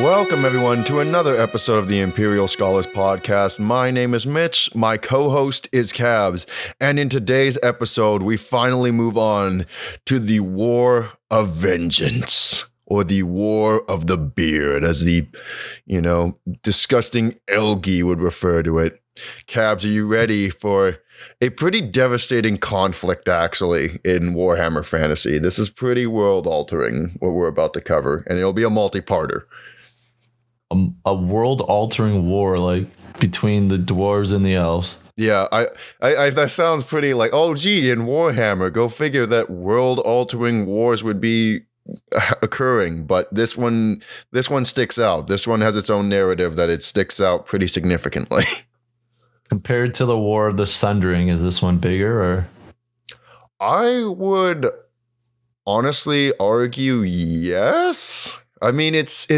Welcome, everyone, to another episode of the Imperial Scholars Podcast. My name is Mitch, my co-host is Cabs, and in today's episode, we finally move on to the War of Vengeance, or the War of the Beard, as the, disgusting Elgi would refer to it. Cabs, are you ready for a pretty devastating conflict, actually, in Warhammer Fantasy? This is pretty world-altering, what we're about to cover, and it'll be a multi-parter. A world-altering war, like, between the dwarves and the elves. Yeah, I that sounds pretty like, oh, gee, in Warhammer, go figure that world-altering wars would be occurring, but this one sticks out. This one has its own narrative that it sticks out pretty significantly. Compared to the War of the Sundering, is this one bigger, or? I would honestly argue yes. I mean, it's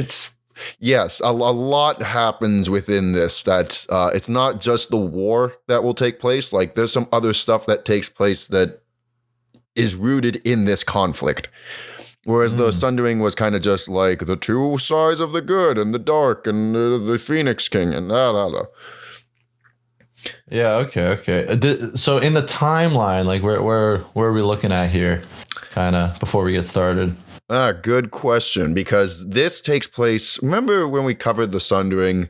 yes, a lot happens within this that it's not just the war that will take place. Like, there's some other stuff that takes place that is rooted in this conflict. Whereas the Sundering was kind of just like the two sides of the good and the dark and the Phoenix King and da. Yeah, okay. So in the timeline, like, where are we looking at here, kind of, before we get started? Good question, because this takes place, remember when we covered the Sundering,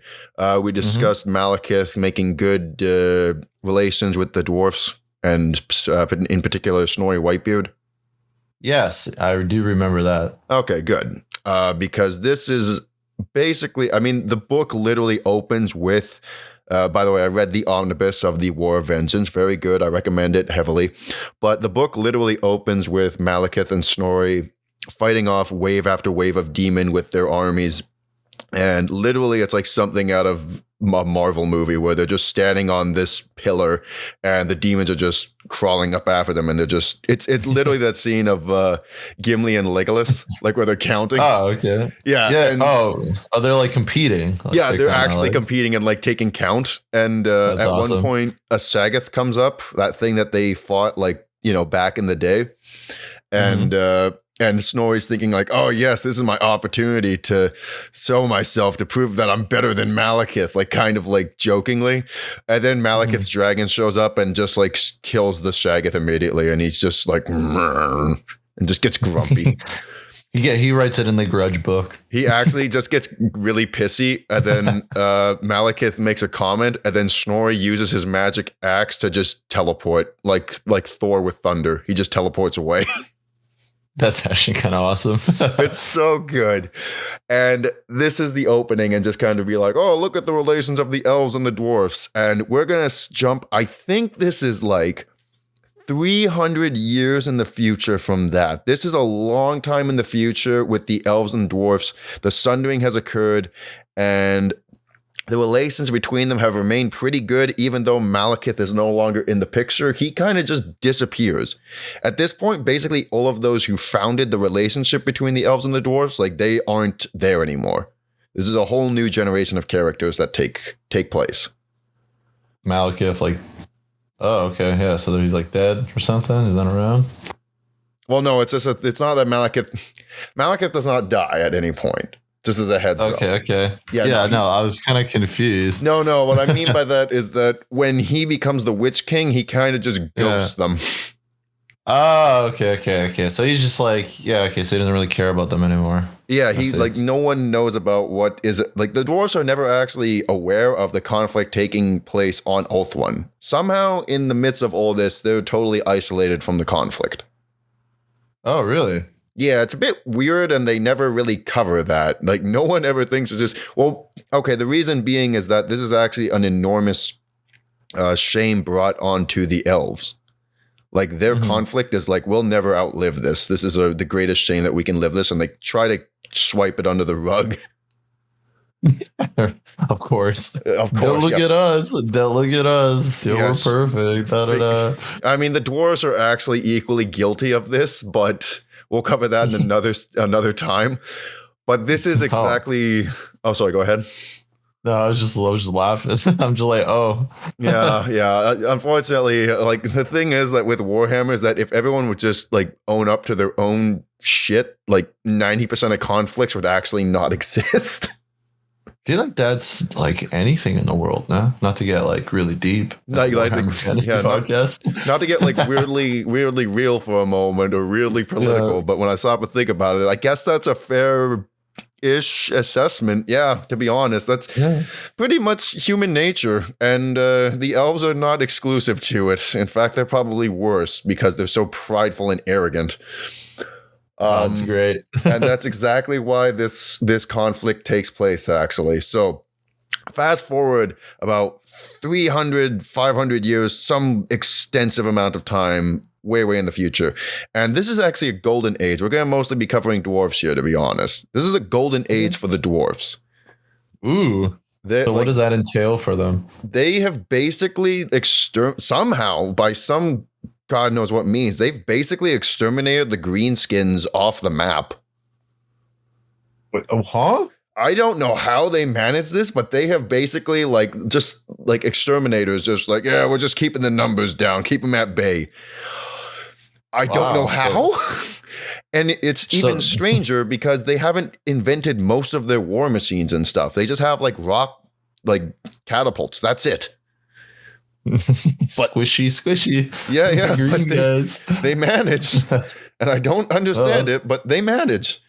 we discussed Malekith making good relations with the dwarfs, and in particular Snorri Whitebeard? Yes, I do remember that. Okay, good. Because this is basically, I mean, the book literally opens with, by the way, I read the omnibus of the War of Vengeance. Very good. I recommend it heavily. But the book literally opens with Malekith and Snorri fighting off wave after wave of demon with their armies. And literally, it's like something out of a Marvel movie where they're just standing on this pillar and the demons are just crawling up after them. And they're just, it's literally that scene of Gimli and Legolas, like where they're counting. Oh, okay. Yeah. And, they're like competing. Like, yeah, they're actually competing and like taking count. And at awesome. One point, a Sagoth comes up, that thing that they fought like, back in the day. And Snorri's thinking like, oh, yes, this is my opportunity to show myself, to prove that I'm better than Malekith, like kind of like jokingly. And then Malekith's dragon shows up and just like kills the Sagoth immediately. And he's just like, and just gets grumpy. He writes it in the grudge book. He actually just gets really pissy. And then Malekith makes a comment. And then Snorri uses his magic axe to just teleport like Thor with thunder. He just teleports away. That's actually kind of awesome. It's so good. And this is the opening and just kind of be like, oh, look at the relations of the elves and the dwarfs. And we're going to jump. I think this is like 300 years in the future from that. This is a long time in the future with the elves and dwarfs. The Sundering has occurred and the relations between them have remained pretty good, even though Malekith is no longer in the picture. He kind of just disappears. At this point, basically all of those who founded the relationship between the elves and the dwarves, like, they aren't there anymore. This is a whole new generation of characters that take place. Malekith, like, oh, okay, yeah, so he's like dead or something? He's not around? Well, no, it's just it's not that Malekith does not die at any point. Just as a heads up. Okay. Yeah, no, I was kind of confused. No, what I mean by that is that when he becomes the Witch King, he kind of just ghosts them. Oh, okay. So he's just like, so he doesn't really care about them anymore. Yeah, he like, no one knows about what is it. Like, the dwarves are never actually aware of the conflict taking place on Ulthuan. Somehow, in the midst of all this, they're totally isolated from the conflict. Oh, really? Yeah, it's a bit weird, and they never really cover that. Like, no one ever thinks it's just, well, okay, the reason being is that this is actually an enormous shame brought onto the elves. Like, their conflict is like, we'll never outlive this. This is the greatest shame that we can live this, and they try to swipe it under the rug. Of course. Don't look at us. Don't look at us. Yes. We're perfect. I mean, the dwarves are actually equally guilty of this, but we'll cover that in another time. But this is exactly. Oh, sorry. Go ahead. No, I was just laughing. I'm just like, oh. yeah. Unfortunately, like, the thing is that with Warhammer is that if everyone would just like own up to their own shit, like 90% of conflicts would actually not exist. I feel like that's like anything in the world, no? Not to get like really deep. Not like, Warhammer Fantasy yeah, podcast. not to get like weirdly real for a moment or weirdly political, Yeah. but when I stop and think about it, I guess that's a fair-ish assessment. Yeah, to be honest, that's Yeah. pretty much human nature, and the elves are not exclusive to it. In fact, they're probably worse because they're so prideful and arrogant. That's great. And that's exactly why this conflict takes place, actually. So fast forward about 300, 500 years, some extensive amount of time, way in the future. And this is actually a golden age. We're going to mostly be covering dwarves here, to be honest. This is a golden age for the dwarves. Ooh. So what does that entail for them? They have basically somehow, by some God knows what means, they've basically exterminated the greenskins off the map. Wait, oh, huh? I don't know how they manage this, but they have basically just exterminators, just like, yeah, we're just keeping the numbers down, keep them at bay. I don't know how. And it's even stranger because they haven't invented most of their war machines and stuff. They just have rock, catapults. That's it. Squishy. Yeah. Green guys. They manage. And I don't understand it, but they manage.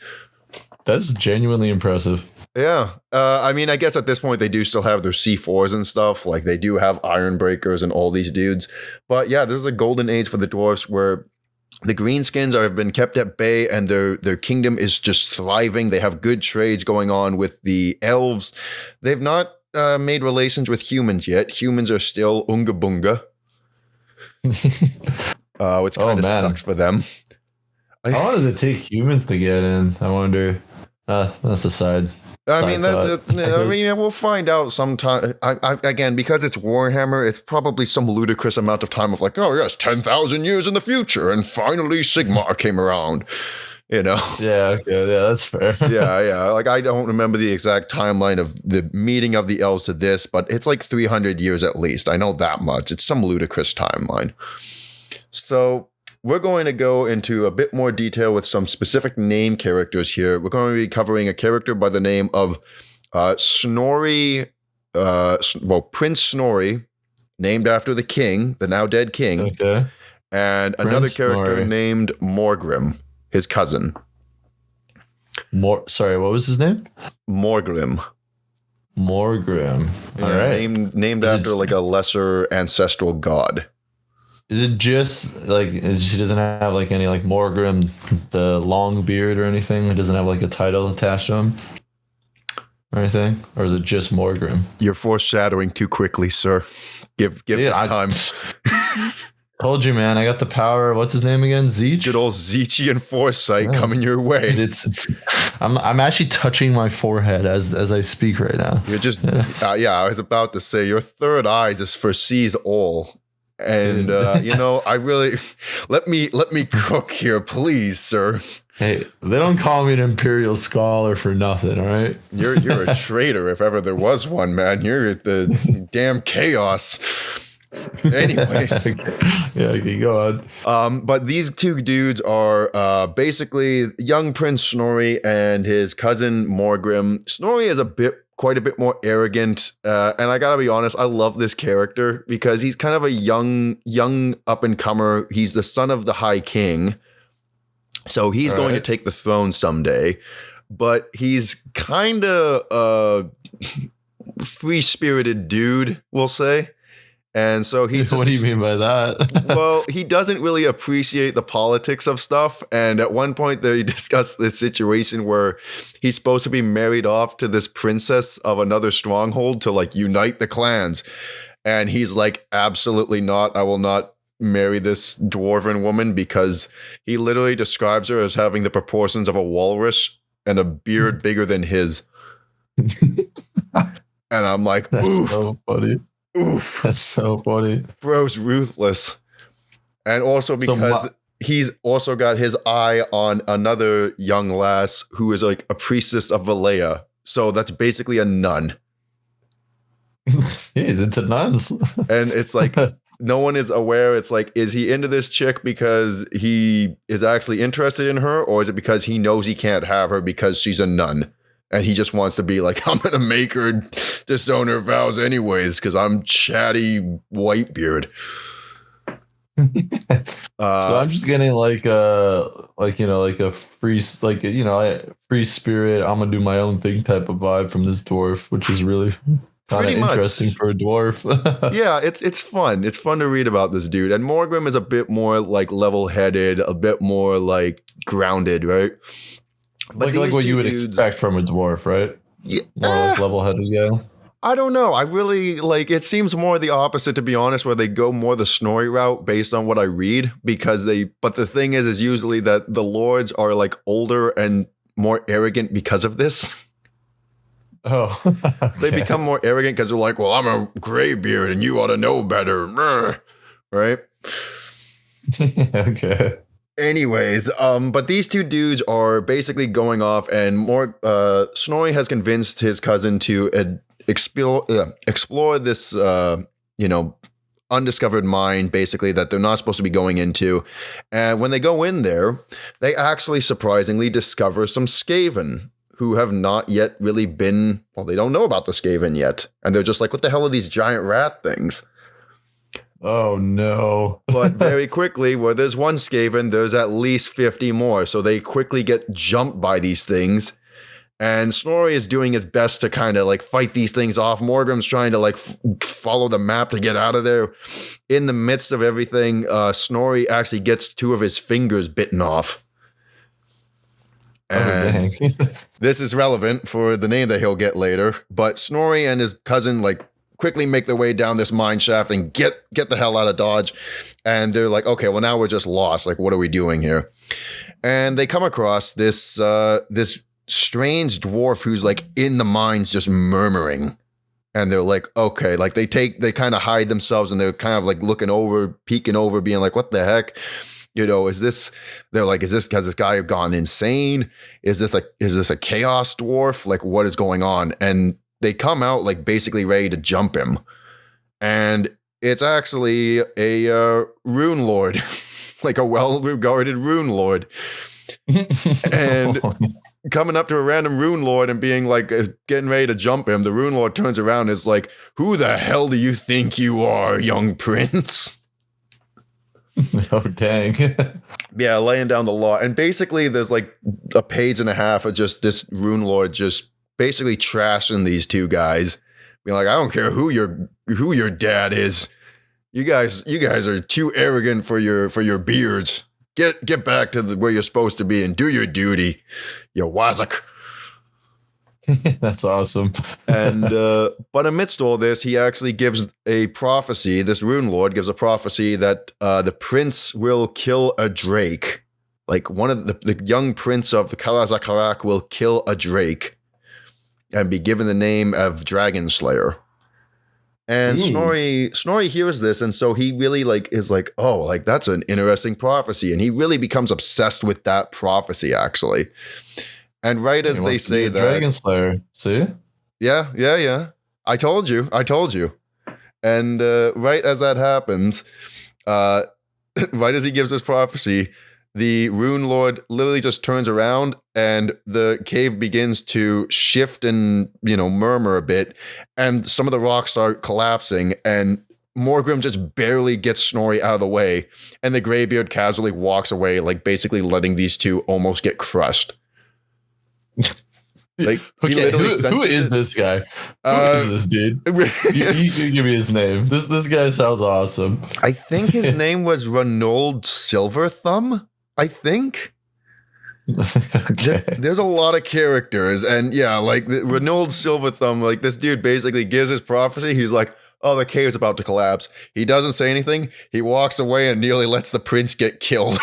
That's genuinely impressive. Yeah. I mean, I guess at this point they do still have their C4s and stuff. Like they do have iron breakers and all these dudes. But yeah, this is a golden age for the dwarfs where the greenskins have been kept at bay and their kingdom is just thriving. They have good trades going on with the elves. They've not made relations with humans yet. Humans are still unga bunga, which kind of sucks for them. How long does it take humans to get in? I wonder. That's a side. I mean, we'll find out sometime. Again, because it's Warhammer, it's probably some ludicrous amount of time of 10,000 years in the future, and finally Sigmar came around. Yeah, okay, yeah, that's fair. yeah. I don't remember the exact timeline of the meeting of the elves to this, but it's 300 years at least. I know that much. It's some ludicrous timeline. So we're going to go into a bit more detail with some specific name characters here. We're going to be covering a character by the name of Snorri, Prince Snorri, named after the king, the now dead king. Okay. And another character named Morgrim, his cousin. Sorry, what was his name? Morgrim. All right. Named after a lesser ancestral god. Is it just she doesn't have any Morgrim, the long beard or anything? It doesn't have a title attached to him or anything? Or is it just Morgrim? You're foreshadowing too quickly, sir. Give this time. Told you, man. I got the power. What's his name again? Zeech? Good old Zeechian foresight coming your way. I'm actually touching my forehead as I speak right now. You're just I was about to say your third eye just foresees all. And I really let me cook here, please, sir. Hey, they don't call me an Imperial scholar for nothing, all right? You're a traitor if ever there was one, man. You're the damn chaos. Anyways. Okay, go on. But these two dudes are basically young Prince Snorri and his cousin Morgrim. Snorri is quite a bit more arrogant, and I gotta be honest, I love this character because he's kind of a young up and comer. He's the son of the High King, so he's going to take the throne someday. But he's kind of a free-spirited dude, we'll say. And so he's what do you mean by that? Well, he doesn't really appreciate the politics of stuff. And at one point they discuss this situation where he's supposed to be married off to this princess of another stronghold to unite the clans. And he's like, absolutely not. I will not marry this dwarven woman, because he literally describes her as having the proportions of a walrus and a beard bigger than his. And I'm like, that's so funny. Oof. That's so funny. Bro's ruthless. And also because he's also got his eye on another young lass who is a priestess of Valea. So that's basically a nun. He's into nuns. And it's no one is aware. It's is he into this chick because he is actually interested in her, or is it because he knows he can't have her because she's a nun? And he just wants to be like, I'm going to make her disown her vows anyways because I'm chatty Whitebeard. So I'm just getting like a free free spirit. I'm gonna do my own thing type of vibe from this dwarf, which is really kind of interesting for a dwarf. Yeah, it's fun. It's fun to read about this dude. And Morgrim is a bit more like level-headed, a bit more like grounded, right? But like what you would expect from a dwarf, right? Yeah, more like level-headed, yeah. I don't know. I really like it seems more the opposite, to be honest, where they go more the Snorri route based on what I read, because but the thing is usually that the lords are like older and more arrogant because of this. Oh, okay. They become more arrogant because they're like, well, I'm a graybeard and you ought to know better. Right? Okay. Anyways, but these two dudes are basically going off, and Snorri has convinced his cousin to explore this, undiscovered mine, basically, that they're not supposed to be going into. And when they go in there, they actually surprisingly discover some Skaven who have not yet really been, well, they don't know about the Skaven yet. And they're just like, what the hell are these giant rat things? Oh, no. But very quickly, where there's one Skaven, there's at least 50 more. So they quickly get jumped by these things. And Snorri is doing his best to kind of like fight these things off. Morgrim's trying to like follow the map to get out of there. In the midst of everything, Snorri actually gets 2 of his fingers bitten off. And this is relevant for the name that he'll get later. But Snorri and his cousin like quickly make their way down this mine shaft and get the hell out of Dodge. And they're like, okay, well now we're just lost. Like, what are we doing here? And they come across this strange dwarf who's like in the mines just murmuring. And they're like, okay, like they kind of hide themselves and they're kind of like looking over, peeking over, being like, what the heck? Has this guy gone insane? Is this a chaos dwarf? Like, what is going on? And they come out like basically ready to jump him. And it's actually a rune lord, like a well-regarded rune lord. And coming up to a random rune lord and being like, getting ready to jump him, the rune lord turns around and is like, who the hell do you think you are, young prince? Oh, dang. Yeah, laying down the law. And basically there's like a page and a half of just this rune lord just basically trashing these two guys. Being like, I don't care who your dad is. You guys are too arrogant for your beards. Get back to where you're supposed to be and do your duty, you wazak. That's awesome. And but amidst all this, he actually gives a prophecy. This rune lord gives a prophecy that the prince will kill a drake. Like one of the young prince of Kalazakarak will kill a drake and be given the name of Dragon Slayer. And Snorri hears this, and so he really is like, oh, like that's an interesting prophecy, and he really becomes obsessed with that prophecy, actually. And right as they say that, Dragon Slayer, see? Yeah. I told you. And right as that happens, right as he gives this prophecy, the rune lord literally just turns around and the cave begins to shift and, murmur a bit. And some of the rocks start collapsing and Morgrim just barely gets Snorri out of the way. And the graybeard casually walks away, like basically letting these two almost get crushed. Like, okay, who is this guy? Who is this dude? you give me his name. This guy sounds awesome. I think his name was Reynold Silverthumb. I think. Okay. There's a lot of characters, and yeah, like Reynold Silverthumb, like this dude basically gives his prophecy. He's like, "Oh, the cave's about to collapse." He doesn't say anything. He walks away and nearly lets the prince get killed.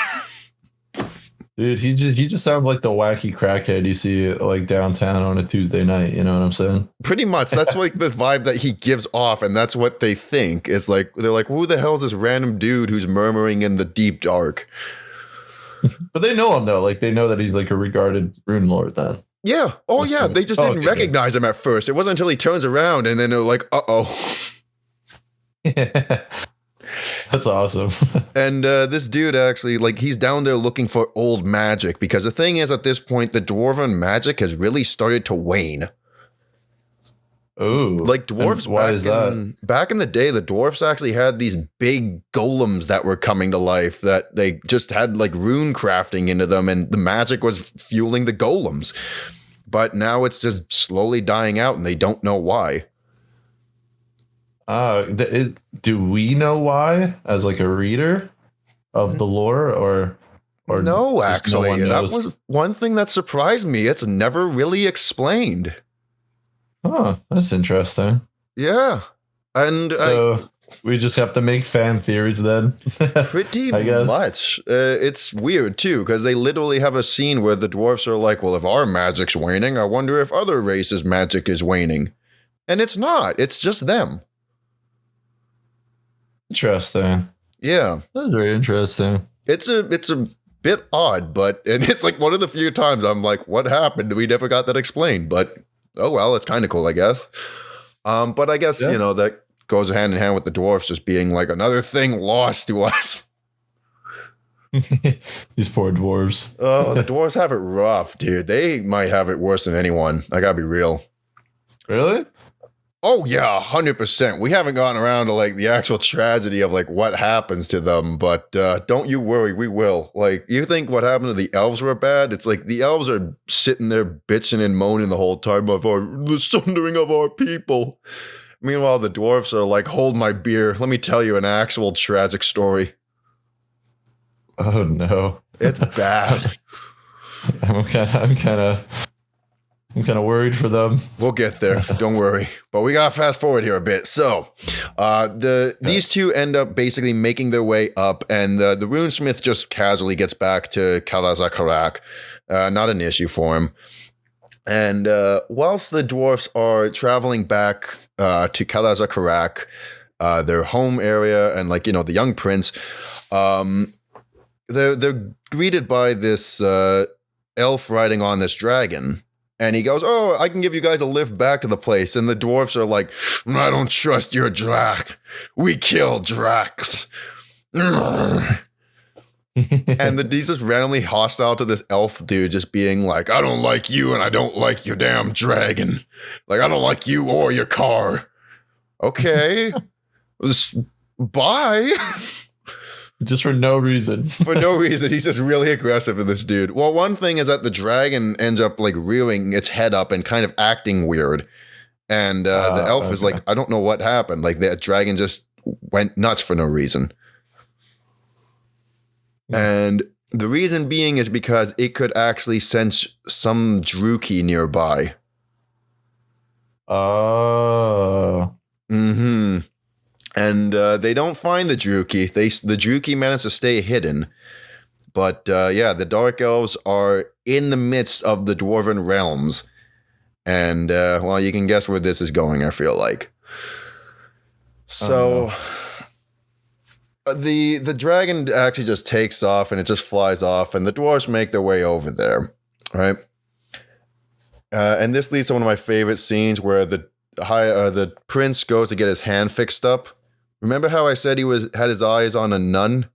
Dude, he just sounds like the wacky crackhead you see like downtown on a Tuesday night. You know what I'm saying? Pretty much. That's like the vibe that he gives off, and that's what they think. Is like they're like, who the hell is this random dude who's murmuring in the deep dark? But they know him though. Like they know that he's like a regarded rune lord then. Yeah. Oh yeah. They just didn't recognize him at first. It wasn't until he turns around and then they're like, uh-oh. That's awesome. And this dude actually, like, he's down there looking for old magic because the thing is, at this point, the dwarven magic has really started to wane. Oh, Like dwarves why is that? back in the day, the dwarves actually had these big golems that were coming to life that they just had like rune crafting into them, and the magic was fueling the golems. But now it's just slowly dying out, and they don't know why. Do we know why, as like a reader of the lore, or No, just no actually, one that knows? was one thing that surprised me. It's never really explained. Oh, that's interesting. Yeah, and So we just have to make fan theories then. pretty I guess. much. It's weird too, because they literally have a scene where the dwarfs are like, well, if our magic's waning, I wonder if other races' magic is waning. And it's not. It's just them. Interesting. Yeah. That's very interesting. It's a bit odd, but and it's like one of the few times I'm like, what happened? We never got that explained. But oh well, it's kind of cool, I guess. But I guess, Yeah. you know, that goes hand in hand with the dwarfs just being like another thing lost to us. These poor dwarves. Oh, the dwarves have it rough, dude. They might have it worse than anyone. I gotta be real. Really? Oh yeah, 100%. We haven't gotten around to like the actual tragedy of like what happens to them, but don't you worry, we will. Like, you think what happened to the elves were bad? It's like the elves are sitting there bitching and moaning the whole time of the sundering of our people. Meanwhile, the dwarfs are like, hold my beer. Let me tell you an actual tragic story. Oh no. It's bad. I'm kind of worried for them. We'll get there. Don't worry. But we gotta fast forward here a bit. So, these two end up basically making their way up, and the runesmith just casually gets back to Kalazakarak. Not an issue for him. And whilst the dwarfs are traveling back to Kalazakarak, their home area, and like, you know, the young prince, they're greeted by this elf riding on this dragon. And he goes, oh, I can give you guys a lift back to the place. And the dwarfs are like, I don't trust your drak. We kill draks. And he's just randomly hostile to this elf dude, just being like, I don't like you and I don't like your damn dragon. Like, I don't like you or your car. Okay. Bye. Just for no reason. For no reason. He's just really aggressive to this dude. Well, one thing is that the dragon ends up like rearing its head up and kind of acting weird. And the elf is like, I don't know what happened. Like that dragon just went nuts for no reason. And the reason being is because it could actually sense some Druki nearby. Oh. Mm-hmm. And they don't find the Druki. The Druki manage to stay hidden. But yeah, the Dark Elves are in the midst of the Dwarven realms. And well, you can guess where this is going, I feel like. So the dragon actually just takes off and it just flies off, and the dwarves make their way over there, right? And this leads to one of my favorite scenes where the prince goes to get his hand fixed up. Remember how I said he had his eyes on a nun?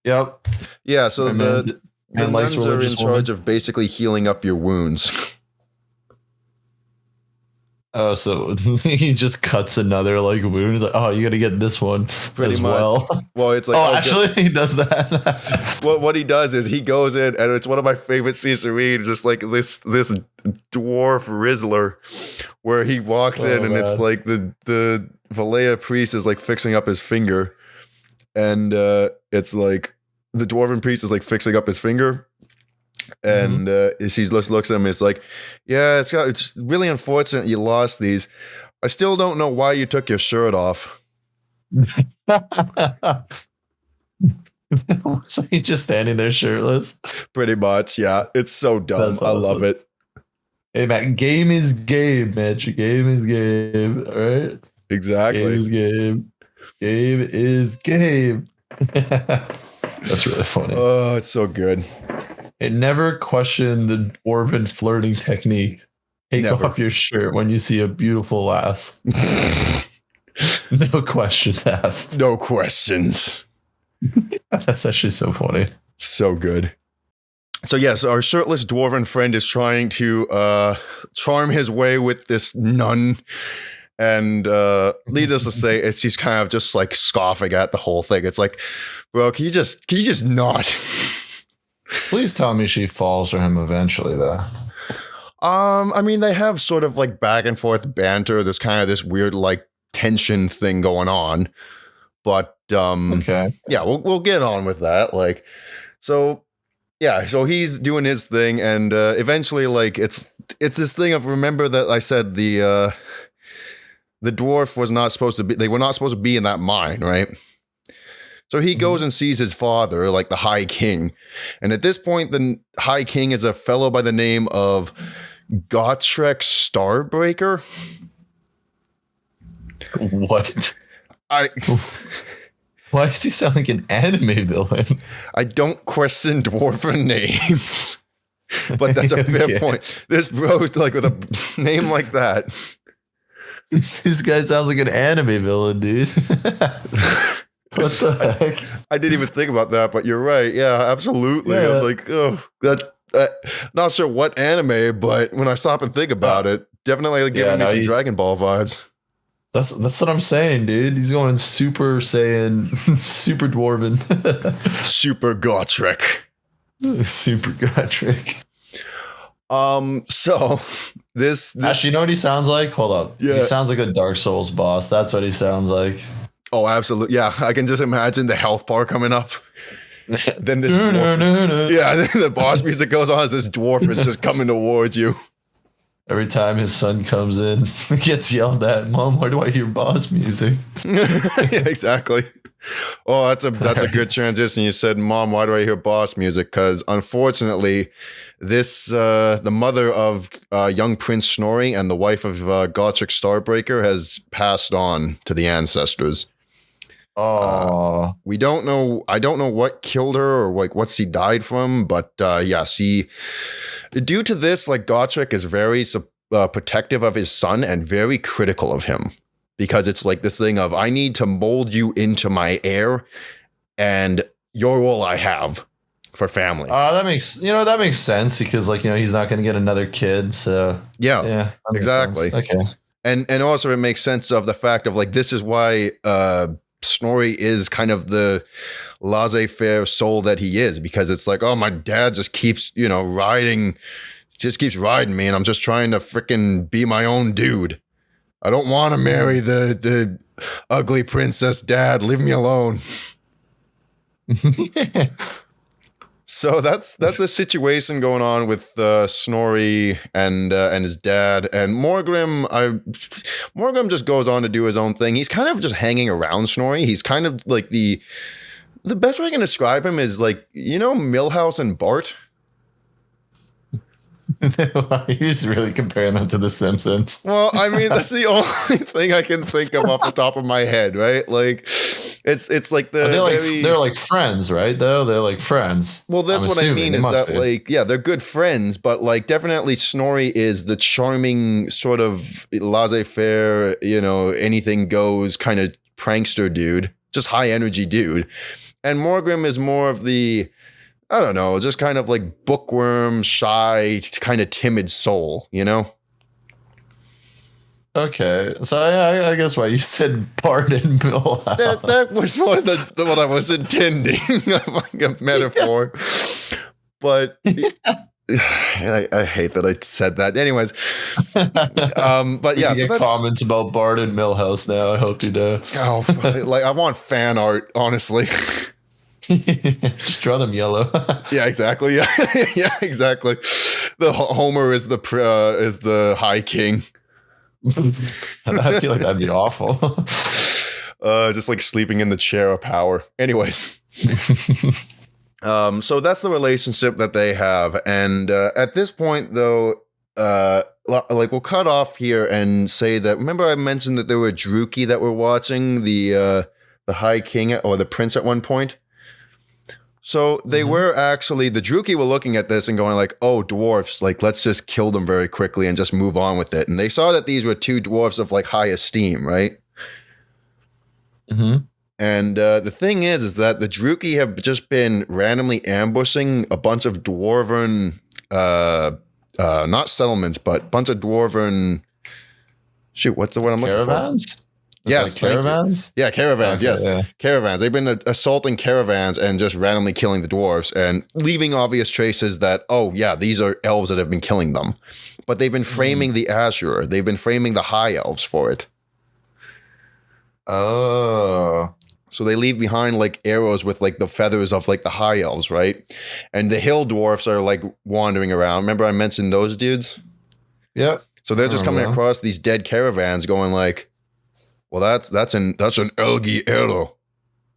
Yep. Yeah, so the nuns are in charge woman. of basically healing up your wounds. Oh, so he just cuts another like wound. He's like, oh, you got to get this one Pretty as much. well. It's like, oh, actually, he does that. What he does is he goes in, and it's one of my favorite scenes to read, just like this dwarf Rizzler, where he walks in, and it's like the Valea priest is like fixing up his finger, and it's like the dwarven priest is like fixing up his finger. And she just looks at him. It's like, yeah, it's really unfortunate you lost these. I still don't know why you took your shirt off. So he's just standing there shirtless. Pretty much, yeah. It's so dumb. That's I love it. Hey man, game is game, Mitch. Game is game. All right. Exactly. Game is game. Game is game. That's really funny. Oh, it's so good. It never question the dwarven flirting technique. Take Never. off your shirt when you see a beautiful lass. No questions asked. No questions. That's actually so funny. So good. So yes, our shirtless dwarven friend is trying to charm his way with this nun. And needless to say, she's kind of just like scoffing at the whole thing. It's like, bro, can you just not? Please tell me she falls for him eventually, though. I mean, they have sort of like back and forth banter. There's kind of this weird like tension thing going on, but Okay. yeah, we'll get on with that. Like, so yeah, so he's doing his thing, and eventually, like, it's this thing of, remember that I said the dwarf was not supposed to be. They were not supposed to be in that mine, right? So he goes and sees his father, like the High King. And at this point, the High King is a fellow by the name of Gotrek Starbreaker. What? Why does he sound like an anime villain? I don't question dwarven names, but that's a fair point. This bro, like with a name like that. This guy sounds like an anime villain, dude. What the heck? I didn't even think about that, but you're right. Yeah, absolutely. Yeah. I'm like, oh, that. Not sure what anime, but when I stop and think about it, definitely giving me some Dragon Ball vibes. That's what I'm saying, dude. He's going Super Saiyan, Super Dwarven, Super Gotrek, Super Gotrek. So this actually, you know what he sounds like? Hold up. Yeah. He sounds like a Dark Souls boss. That's what he sounds like. Oh, absolutely. Yeah, I can just imagine the health bar coming up. Then this dwarf, yeah, then the boss music goes on as this dwarf is just coming towards you. Every time his son comes in, he gets yelled at. Mom, why do I hear boss music? Yeah, exactly. Oh, that's a good transition. You said, Mom, why do I hear boss music? Because unfortunately, this the mother of young Prince Snorri and the wife of Gotrek Starbreaker has passed on to the ancestors. Oh, we don't know. I don't know what killed her or like what she died from, but yeah, she. Due to this, like Gotrek is very protective of his son and very critical of him, because it's like this thing of, I need to mold you into my heir, and you're all I have for family. That makes sense, because like, he's not going to get another kid, so yeah, exactly. Sense. Okay, and also it makes sense of the fact of like, this is why Snorri is kind of the laissez-faire soul that he is, because it's like, oh, my dad just keeps riding me, and I'm just trying to freaking be my own dude. I don't want to marry the ugly princess, dad. Leave me alone. So that's the situation going on with Snorri and his dad, and Morgrim. Morgrim just goes on to do his own thing. He's kind of just hanging around Snorri. He's kind of like the best way I can describe him is like, Milhouse and Bart. He's really comparing them to The Simpsons. Well, I mean, that's the only thing I can think of off the top of my head, right? Like, it's like they're like friends, right? Though they're like friends. Well, that's what I mean is that like, yeah, they're good friends, but like definitely Snorri is the charming sort of laissez-faire, anything goes kind of prankster dude, just high energy dude, and Morgrim is more of the, I don't know, just kind of like bookworm, shy, kind of timid soul, Okay, so I guess why you said Bart and Milhouse. That was what I was intending, like a metaphor. But I hate that I said that. Anyways, but yeah, so comments about Bart and Milhouse now. I hope you do. Oh, like I want fan art, honestly. Just draw them yellow. Yeah, exactly. Yeah, yeah, exactly. The Homer is the High King. I feel like that'd be awful. Just like sleeping in the chair of power. Anyways, so that's the relationship that they have, and at this point, though, like we'll cut off here and say that. Remember, I mentioned that there were Druki that were watching the High King or the Prince at one point. So they were actually, the Druki were looking at this and going like, oh, dwarfs, like, let's just kill them very quickly and just move on with it. And they saw that these were two dwarfs of like high esteem, right? Mm-hmm. And the thing is that the Druki have just been randomly ambushing a bunch of dwarven, not settlements, but bunch of dwarven. Shoot, what's the word I'm looking for? Caravans? Yes, thank you. Caravans? Yeah, caravans. Okay, Yes, yeah. caravans. They've been assaulting caravans and just randomly killing the dwarves and leaving obvious traces that, oh yeah, these are elves that have been killing them. But they've been framing the Azure. They've been framing the high elves for it. Oh. So they leave behind like arrows with like the feathers of like the high elves, right? And the hill dwarfs are like wandering around. Remember I mentioned those dudes? Yep. So they're just coming Oh, across these dead caravans going like, well, that's an Elgi arrow.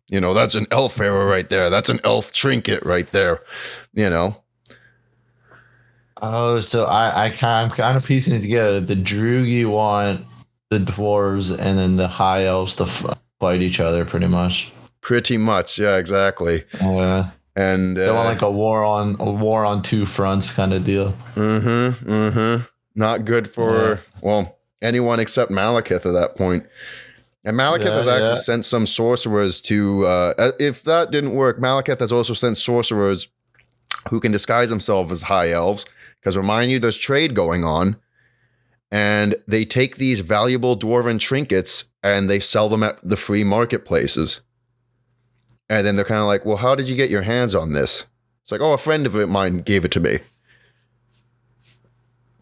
You know, that's an elf arrow right there. That's an elf trinket right there. You know? Oh, so I'm kind of piecing it together. The Drugi want the dwarves, and then the high elves to fight each other, pretty much. Pretty much. Yeah, exactly. Yeah. And They want like a war on two fronts kind of deal. Not good for well, anyone except Malekith at that point. And Malekith has actually sent some sorcerers to if that didn't work, Malekith has also sent sorcerers who can disguise themselves as high elves. Because remind you, there's trade going on. And they take these valuable dwarven trinkets and they sell them at the free marketplaces. And then they're kind of like, well, how did you get your hands on this? It's like, oh, a friend of mine gave it to me.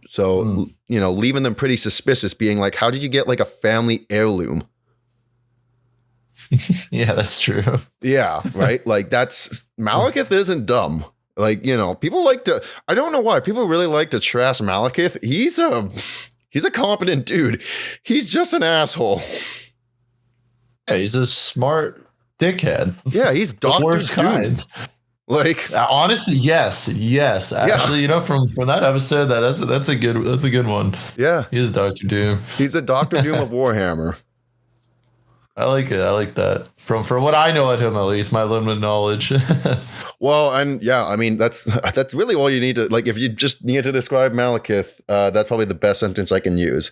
So, you know, leaving them pretty suspicious, being like, how did you get like a family heirloom? Yeah, that's true. Yeah, right? Like that's, Malekith isn't dumb. Like, you know, people like to, I don't know why, people really like to trash Malekith. He's a competent dude. He's just an asshole. Yeah, he's a smart dickhead. Yeah, he's Dr. Worst Doom. kinds. Like honestly, yes. Actually, you know, from that episode, that's a good one. Yeah, He is Dr. Doom. he's a Dr. Doom of Warhammer. I like it. I like that. From what I know at him, at least my limited knowledge. Well, and yeah, I mean that's really all you need to like. If you just need to describe Malekith, that's probably the best sentence I can use.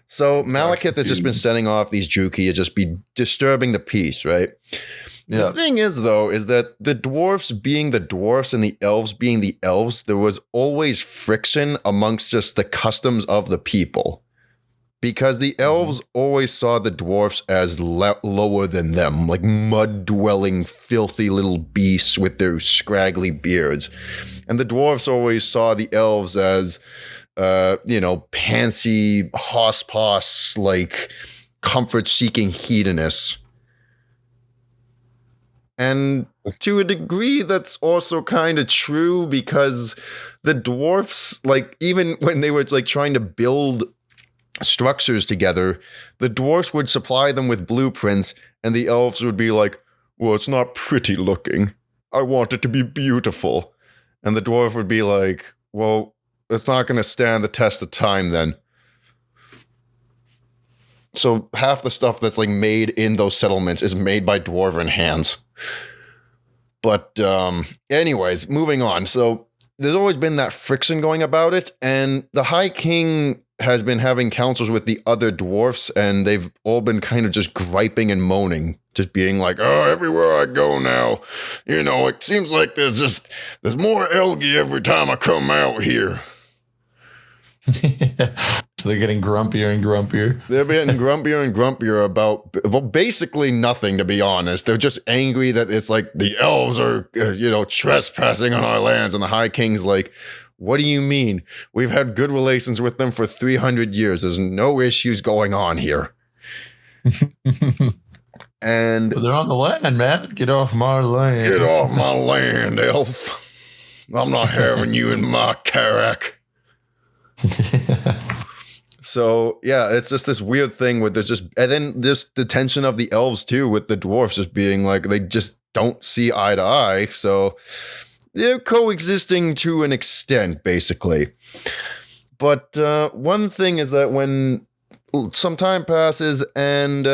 So Malekith has just been sending off these Druki to just be disturbing the peace, right? Yeah. The thing is, though, is that the dwarfs being the dwarfs and the elves being the elves, there was always friction amongst just the customs of the people. Because the elves always saw the dwarfs as lower than them, like mud-dwelling, filthy little beasts with their scraggly beards. And the dwarfs always saw the elves as, you know, pantsy, hoss-poss, like comfort-seeking hedonists. And to a degree, that's also kind of true because the dwarfs, like, even when they were like trying to build structures together, the dwarfs would supply them with blueprints, and the elves would be like, well, it's not pretty looking. I want it to be beautiful. And the dwarf would be like, well, it's not going to stand the test of time then. So half the stuff that's like made in those settlements is made by dwarven hands. But anyways, moving on. So there's always been that friction going about it, and the High King has been having councils with the other dwarfs, and they've all been kind of just griping and moaning, just being like, oh, everywhere I go now, you know, it seems like there's more Elgi every time I come out here. So they're getting grumpier and grumpier. They're getting grumpier and grumpier about, well, basically nothing, to be honest. They're just angry that it's like the elves are, you know, trespassing on our lands, and the High King's like, what do you mean? We've had good relations with them for 300 years. There's no issues going on here. And but they're on the land, man. Get off my land. Get off my land, elf. I'm not having you in my Karak. So, yeah, it's just this weird thing with there's just, and then just the tension of the elves too, with the dwarfs just being like, they just don't see eye to eye. So they're coexisting to an extent, basically. But one thing is that when some time passes and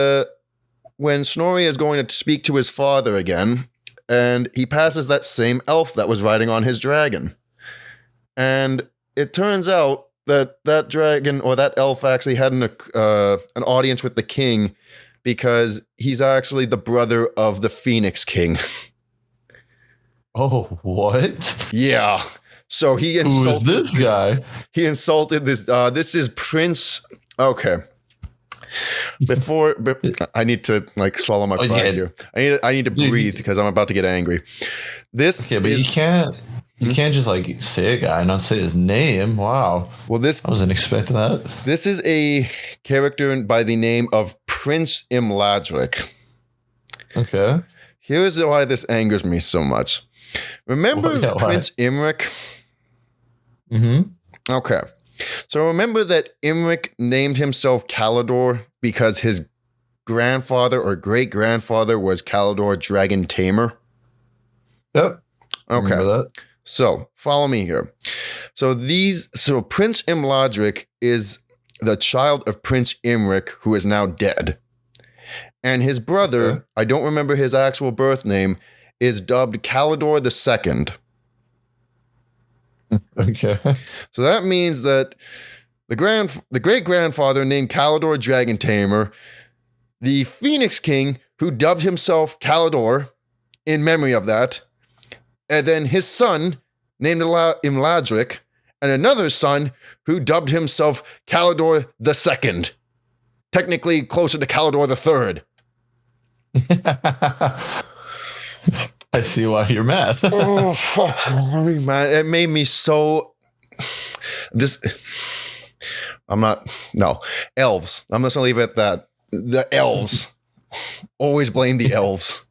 when Snorri is going to speak to his father again, and he passes that same elf that was riding on his dragon. And it turns out that dragon or that elf actually had an audience with the king because he's actually the brother of the Phoenix King. Oh, what? Yeah. So he Who is insulted this guy? He insulted this. This is Prince. Okay. I need to like swallow my pride here. I need to breathe because I'm about to get angry. This. Okay, but you can't just like say a guy and not say his name. Wow. Well, I wasn't expecting that. This is a character by the name of Prince Imladric. Okay. Here's why this angers me so much. Remember Prince Imric? Mm-hmm. Okay. So remember that Imric named himself Calidor because his grandfather or great-grandfather was Calidor Dragon Tamer? Yep. Okay. Remember that? So follow me here. So Prince Imladric is the child of Prince Imric, who is now dead. And his brother, I don't remember his actual birth name, is dubbed Calidor II. Okay. So that means that the great-grandfather named Calidor Dragon Tamer, the Phoenix King who dubbed himself Calidor in memory of that, and then his son named Imladric, and another son who dubbed himself Calidor II. Technically closer to Calidor III. I see why you're mad. Oh, fuck. Man, it made me so... Elves. I'm just going to leave it at that. The elves. Always blame the elves.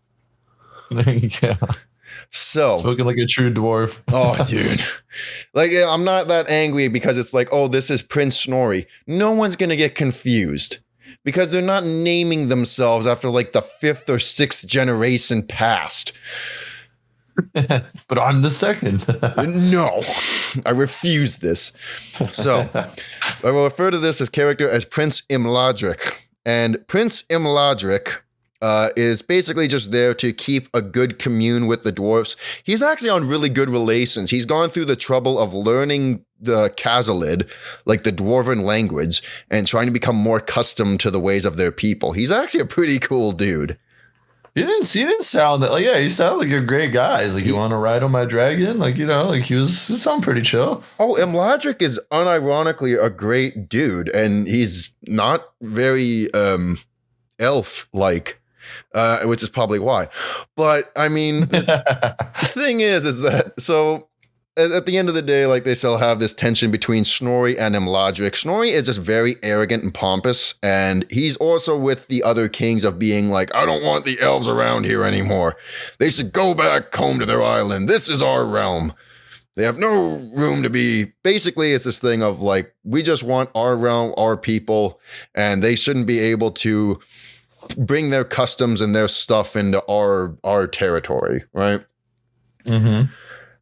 Yeah. So... Spoken like a true dwarf. Oh, dude. Like, I'm not that angry because it's like, oh, this is Prince Snorri. No one's going to get confused. Because they're not naming themselves after like the 5th or 6th generation past. But I'm the second. No, I refuse this. So I will refer to this character as Prince Imladric. And Prince Imladric is basically just there to keep a good commune with the dwarfs. He's actually on really good relations. He's gone through the trouble of learning the Khazalid, like the Dwarven language, and trying to become more accustomed to the ways of their people. He's actually a pretty cool dude. You didn't sound that like, yeah, you sound like a great guy. He's like, you want to ride on my dragon? Like, you know, like he sound pretty chill. Oh, Imladric is unironically a great dude, and he's not very elf-like. Which is probably why. But, I mean, the thing is that, so, at the end of the day, like, they still have this tension between Snorri and Imladric. Snorri is just very arrogant and pompous, and he's also with the other kings of being like, I don't want the elves around here anymore. They should go back home to their island. This is our realm. They have no room to be. Basically, it's this thing of, like, we just want our realm, our people, and they shouldn't be able to bring their customs and their stuff into our territory, right? Mm-hmm.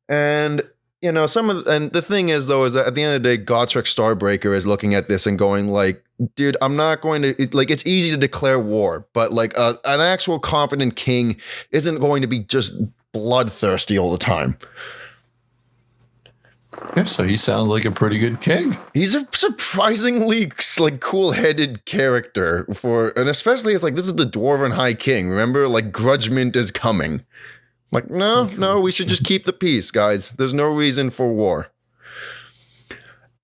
And you know, and the thing is though, is that at the end of the day, Gotrek Starbreaker is looking at this and going like, dude, I'm not going to it's easy to declare war, but like an actual competent king isn't going to be just bloodthirsty all the time. Yeah, so he sounds like a pretty good king. He's a surprisingly like cool-headed character and especially it's like this is the Dwarven High King. Remember, like Grudgment is coming. Like no, we should just keep the peace, guys. There's no reason for war.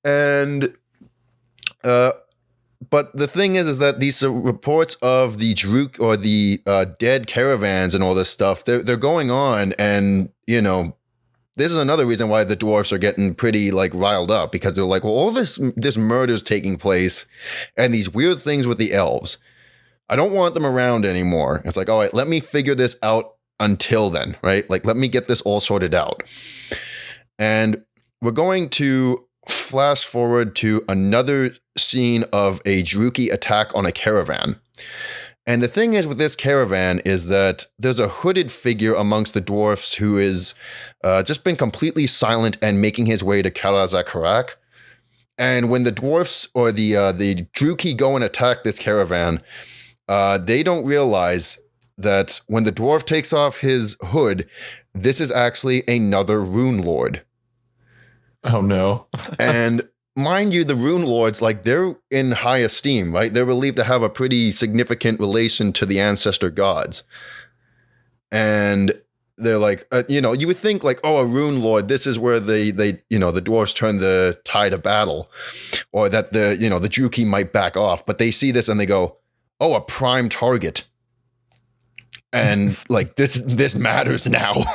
And but the thing is that these reports of the Druk or the dead caravans and all this stuff, they're going on, and you know. This is another reason why the dwarfs are getting pretty like riled up, because they're like, well, all this murder's taking place and these weird things with the elves. I don't want them around anymore. It's like, all right, let me figure this out until then, right? Like, let me get this all sorted out. And we're going to flash forward to another scene of a Druki attack on a caravan. And the thing is with this caravan is that there's a hooded figure amongst the dwarfs who is just been completely silent and making his way to Karazakarak. And when the dwarfs or the Druki go and attack this caravan, they don't realize that when the dwarf takes off his hood, this is actually another rune lord. Oh no. And mind you, the Rune Lords, like, they're in high esteem, right? They're believed to have a pretty significant relation to the ancestor gods. And they're like, you would think like, oh, a Rune Lord, this is where the dwarves turn the tide of battle, or that the Druki might back off. But they see this and they go, oh, a prime target. And like, this matters now.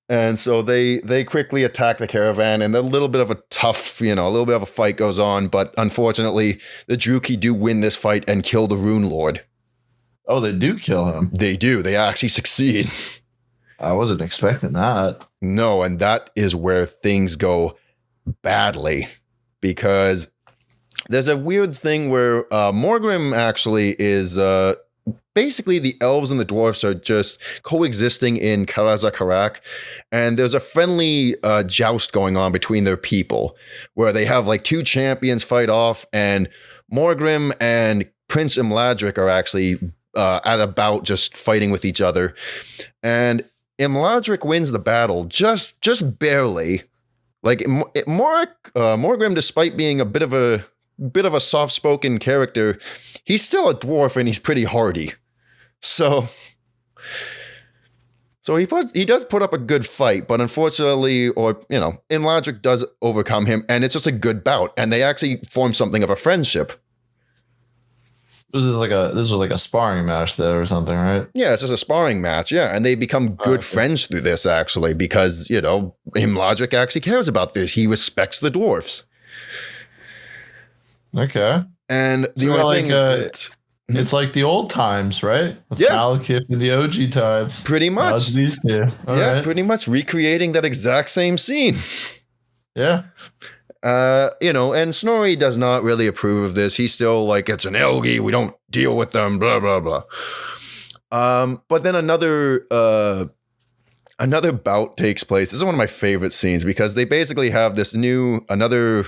And so they quickly attack the caravan, and a little bit of a tough, a little bit of a fight goes on. But unfortunately, the Druki do win this fight and kill the Rune Lord. Oh, they do kill him. They do. They actually succeed. I wasn't expecting that. No, and that is where things go badly, because there's a weird thing where Morgrim actually is basically the elves and the dwarfs are just coexisting in Karazakarak, and there's a friendly joust going on between their people, where they have like two champions fight off, and Morgrim and Prince Imladric are actually at a bout just fighting with each other. And Imladric wins the battle just barely. Like Morgrim, despite being a bit of a soft-spoken character, he's still a dwarf and he's pretty hardy. So he does put up a good fight, but unfortunately, Imladric does overcome him, and it's just a good bout, and they actually form something of a friendship. This was like a sparring match there or something, right? Yeah, it's just a sparring match, yeah. And they become good friends through this, actually, because, Imladric actually cares about this. He respects the dwarfs. Okay. And the only thing it's like the old times, right? With Malekith and the OG times. Pretty much. These two. All right. Pretty much recreating that exact same scene. Yeah. And Snorri does not really approve of this. He's still like, it's an Elgi, we don't deal with them, blah, blah, blah. But then another bout takes place. This is one of my favorite scenes, because they basically have another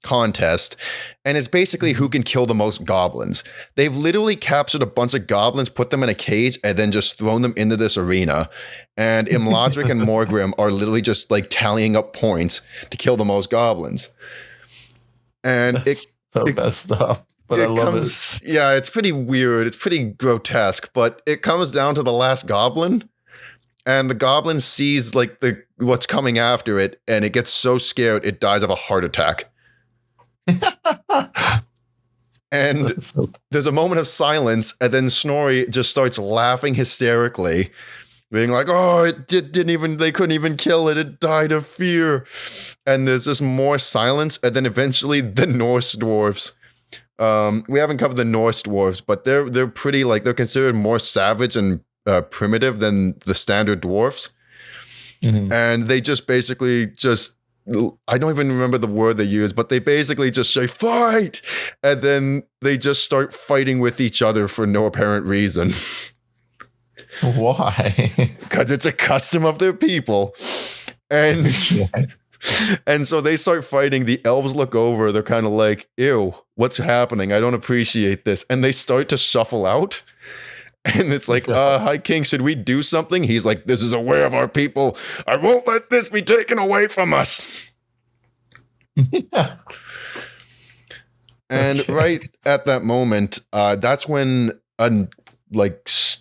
contest, and it's basically who can kill the most goblins. They've literally captured a bunch of goblins, put them in a cage, and then just thrown them into this arena. And Imladric and Morgrim are literally just like tallying up points to kill the most goblins. And it's so messed up, but I love it. Yeah, it's pretty weird. It's pretty grotesque, but it comes down to the last goblin, and the goblin sees like what's coming after it, and it gets so scared it dies of a heart attack. And there's a moment of silence, and then Snorri just starts laughing hysterically, being like, "Oh, they couldn't even kill it. It died of fear." And there's just more silence, and then eventually the Norse dwarves. We haven't covered the Norse dwarves, but they're pretty, like, they're considered more savage and primitive than the standard dwarfs. Mm-hmm. And they just basically I don't even remember the word they use, but they basically just say, "Fight!" And then they just start fighting with each other for no apparent reason. Why? Because it's a custom of their people. And and so they start fighting. The elves look over. They're kind of like, "Ew, what's happening? I don't appreciate this." And they start to shuffle out. And it's like, "Hi, King, should we do something?" He's like, "This is a way of our people. I won't let this be taken away from us." Yeah. And right at that moment, that's when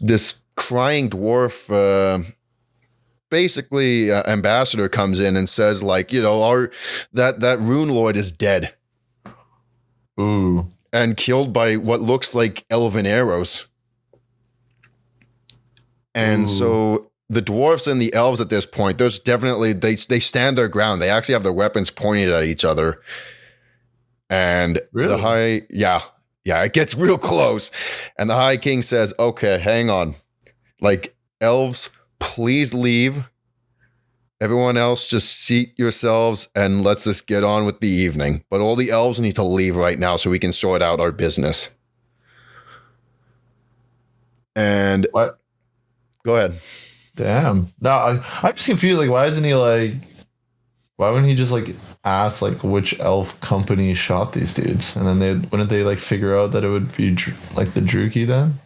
this crying dwarf, basically ambassador, comes in and says, like, that Rune Lord is dead. Ooh. And killed by what looks like elven arrows. And so the dwarves and the elves at this point, there's definitely, they stand their ground. They actually have their weapons pointed at each other. And really? It gets real close. And the High King says, "Okay, hang on. Like, elves, please leave. Everyone else, just seat yourselves and let's just get on with the evening. But all the elves need to leave right now so we can sort out our business." And what? Go ahead. Damn. No, I'm just confused. Like, why wouldn't he just like ask like which elf company shot these dudes, and then wouldn't they like figure out that it would be like the Druki then?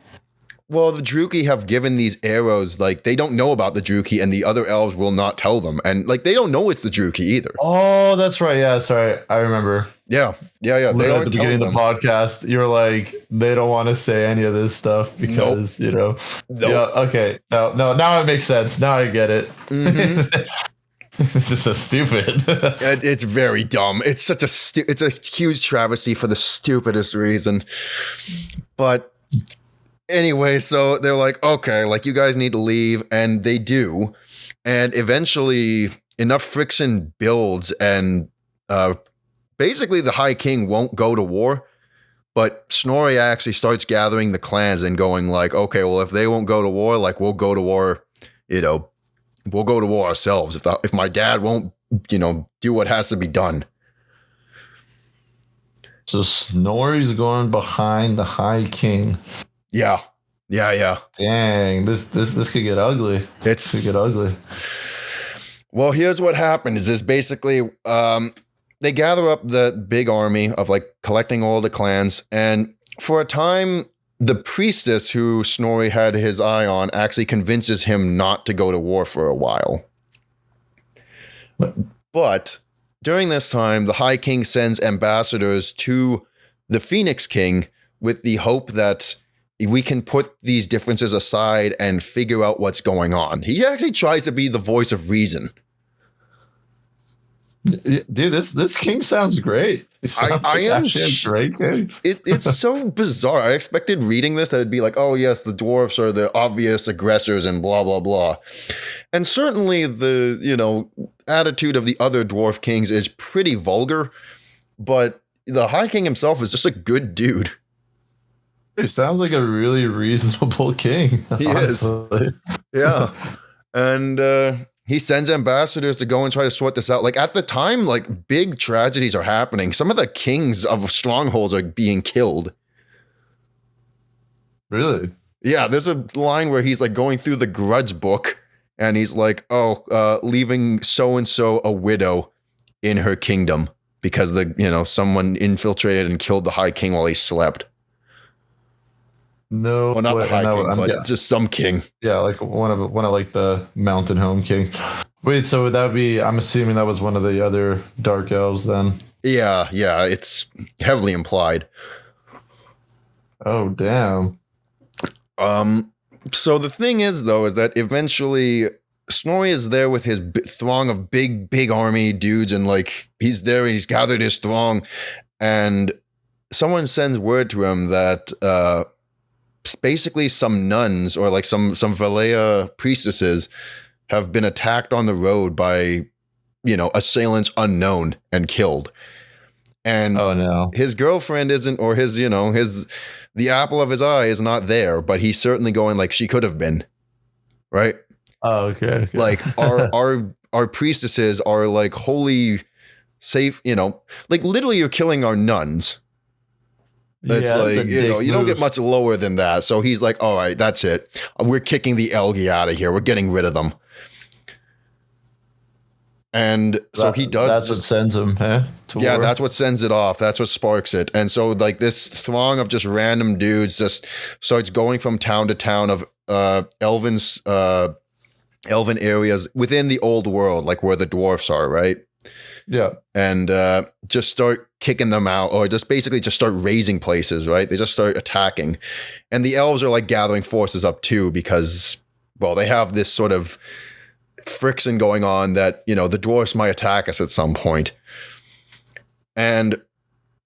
Well, the Druki have given these arrows, like, they don't know about the Druki, and the other elves will not tell them. And, like, they don't know it's the Druki either. Oh, that's right. Yeah, sorry. I remember. Yeah. They Literally at the aren't beginning telling of the them. podcast, you're like, they don't want to say any of this stuff because, Nope. yeah, okay. No, now it makes sense. Now I get it. Mm-hmm. This is so stupid. It's very dumb. It's such it's a huge travesty for the stupidest reason. But anyway, so they're like, okay, like, you guys need to leave, and they do. And eventually enough friction builds, and basically the High King won't go to war. But Snorri actually starts gathering the clans and going like, okay, well, if they won't go to war, like, we'll go to war, we'll go to war ourselves. If my dad won't, do what has to be done. So Snorri's going behind the High King. Yeah. Dang, this could get ugly. This could get ugly. Well, here's what happened is basically they gather up the big army of, like, collecting all the clans, and for a time the priestess who Snorri had his eye on actually convinces him not to go to war for a while. But during this time, the High King sends ambassadors to the Phoenix King with the hope that we can put these differences aside and figure out what's going on. He actually tries to be the voice of reason. Dude, this king sounds great. I am a great king. It's so bizarre. I expected reading this that it'd be like, oh yes, the dwarves are the obvious aggressors and blah blah blah. And certainly the attitude of the other dwarf kings is pretty vulgar, but the High King himself is just a good dude. It sounds like a really reasonable king. He honestly. Is. Yeah. And he sends ambassadors to go and try to sort this out. Like, at the time, like, big tragedies are happening. Some of the kings of strongholds are being killed. Really? Yeah, there's a line where he's, like, going through the grudge book, and he's like, leaving so-and-so a widow in her kingdom because someone infiltrated and killed the High King while he slept. No, well, not the High King, but just some king. Yeah, like one of like the Mountain Home King. Wait, so would that be? I'm assuming that was one of the other dark elves then. Yeah, it's heavily implied. Oh damn. So the thing is, though, is that eventually Snorri is there with his throng of big army dudes, and like he's there and he's gathered his throng, and someone sends word to him that basically some nuns or like some Valea priestesses have been attacked on the road by assailants unknown and killed. And oh no, his girlfriend isn't, or his the apple of his eye is not there, but he's certainly going like she could have been, right? Oh okay. Like our priestesses are like holy safe, like literally you're killing our nuns. It's like, you don't get much lower than that. So he's like, all right, that's it. We're kicking the Elgi out of here. We're getting rid of them. And so he does. That's what sends him, war. That's what sends it off. That's what sparks it. And so like this throng of just random dudes just starts going from town to town of elven areas within the old world, like where the dwarfs are, right? Yeah. And just start kicking them out, or just basically just start raising places, right? They just start attacking. And the elves are like gathering forces up too, because, well, they have this sort of friction going on that, the dwarfs might attack us at some point. And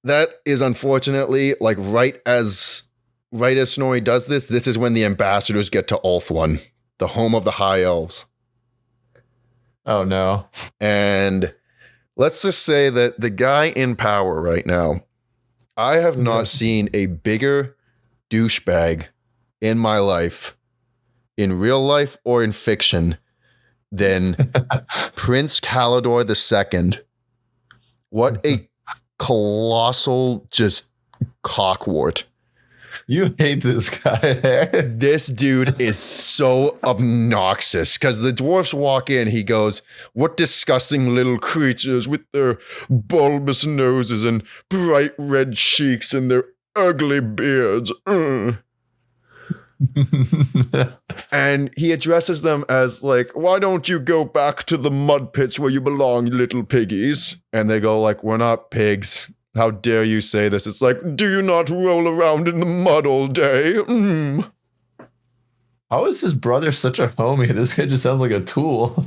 that is unfortunately, like right as Snorri does this is when the ambassadors get to Ulthuan, the home of the High Elves. Oh no. And let's just say that the guy in power right now, I have not seen a bigger douchebag in my life, in real life or in fiction, than Prince Calidor II. What a colossal just cockwort. You hate this guy. This dude is so obnoxious because the dwarfs walk in. He goes, "What disgusting little creatures with their bulbous noses and bright red cheeks and their ugly beards." And he addresses them as like, why don't you go back to the mud pits where you belong, you little piggies? And they go like, we're not pigs. How dare you say this? It's like, do you not roll around in the mud all day? How is his brother such a homie? This guy just sounds like a tool.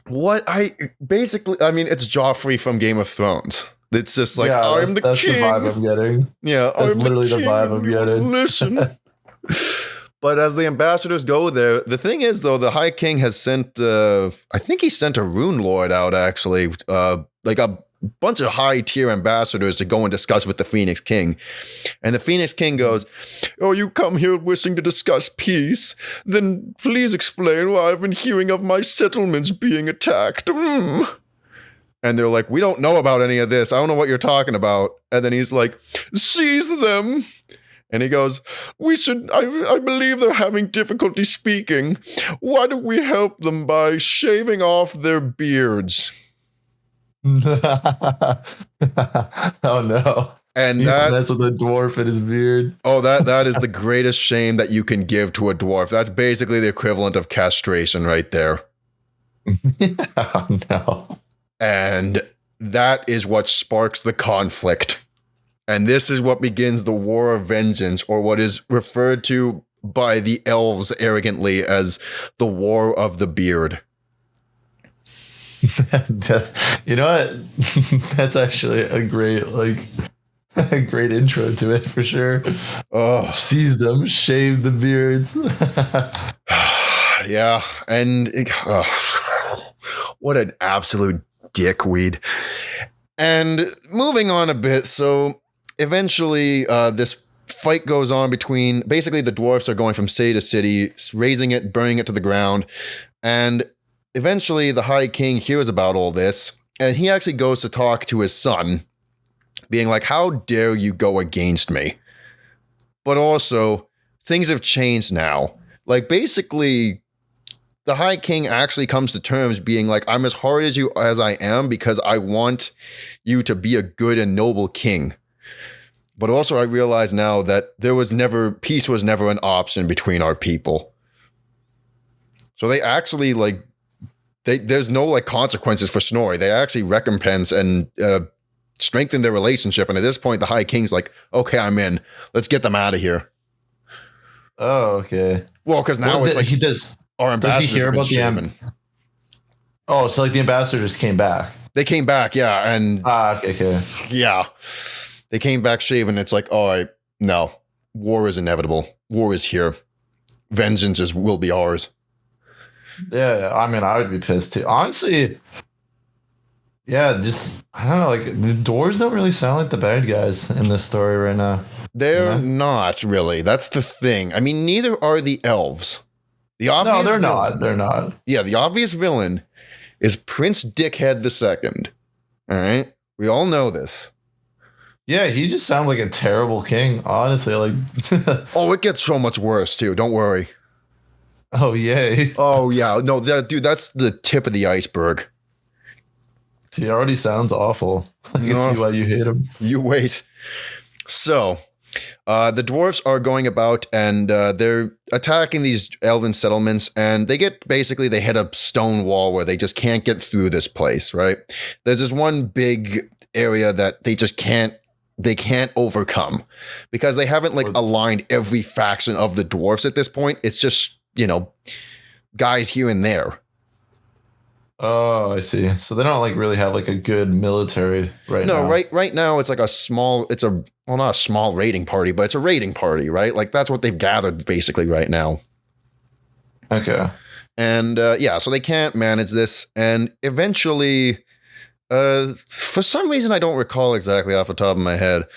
I mean, it's Joffrey from Game of Thrones. It's just like, Yeah, I'm the that's king. the vibe I'm getting. Yeah, That's I'm literally the the king. vibe I'm getting. Listen. But as the ambassadors go there, the thing is, though, the High King has sent, I think he sent a Rune Lord out, actually, like a bunch of high-tier ambassadors to go and discuss with the Phoenix King. And the Phoenix King goes, oh, you come here wishing to discuss peace? Then please explain why I've been hearing of my settlements being attacked. And they're like, we don't know about any of this. I don't know what you're talking about. And then he's like, seize them. And he goes, I believe they're having difficulty speaking. Why don't we help them by shaving off their beards? Oh no. And that's with a dwarf in his beard. Oh, that is the greatest shame that you can give to a dwarf. That's basically the equivalent of castration right there. Oh no. And that is what sparks the conflict. And this is what begins the War of Vengeance, or what is referred to by the elves arrogantly as the War of the Beard. You know what? That's actually a great, a great intro to it for sure. Oh, Seize them, shave the beards. yeah. And what an absolute dickweed. And moving on a bit, so eventually this fight goes on between, basically the dwarfs are going from city to city, raising it, burning it to the ground, and eventually the High King hears about all this, and he actually goes to talk to his son, being like, how dare you go against me? But also, things have changed now. Like, basically, the High King actually comes to terms being like, I'm as hard as you as I am because I want you to be a good and noble king. But also I realize now that peace was never an option between our people. So they actually there's no consequences for Snorri. They actually recompense and strengthen their relationship. And at this point, the High King's like, okay, I'm in. Let's get them out of here. Oh, okay. Well, because now it's like he does. Our ambassadors Does he hear about shaven. Oh, so the ambassador just came back. They came back, yeah, and okay. Yeah. They came back shaven. It's like, no. War is inevitable. War is here. Vengeance will be ours. Yeah, I mean, I would be pissed too. Honestly, yeah, just, I don't know, the dwarves don't really sound like the bad guys in this story right now. They're not, really. That's the thing. I mean, neither are the elves. No, they're not. They're not. Yeah, the obvious villain is Prince Dickhead II. All right? We all know this. Yeah, he just sounds like a terrible king, honestly. Oh, it gets so much worse, too. Don't worry. Oh, yay. Oh, yeah. No, dude, that's the tip of the iceberg. He already sounds awful. I can see why you hate him. You wait. So, the dwarves are going about and they're attacking these elven settlements, and they hit a stone wall where they just can't get through this place, right? There's this one big area that they just can't overcome because they haven't aligned every faction of the dwarves at this point. It's just, guys here and there. Oh, I see. So they don't really have a good military right now. No, right now it's not a small raiding party, but it's a raiding party, right? That's what they've gathered basically right now. Okay. And so they can't manage this, and eventually, for some reason I don't recall exactly off the top of my head,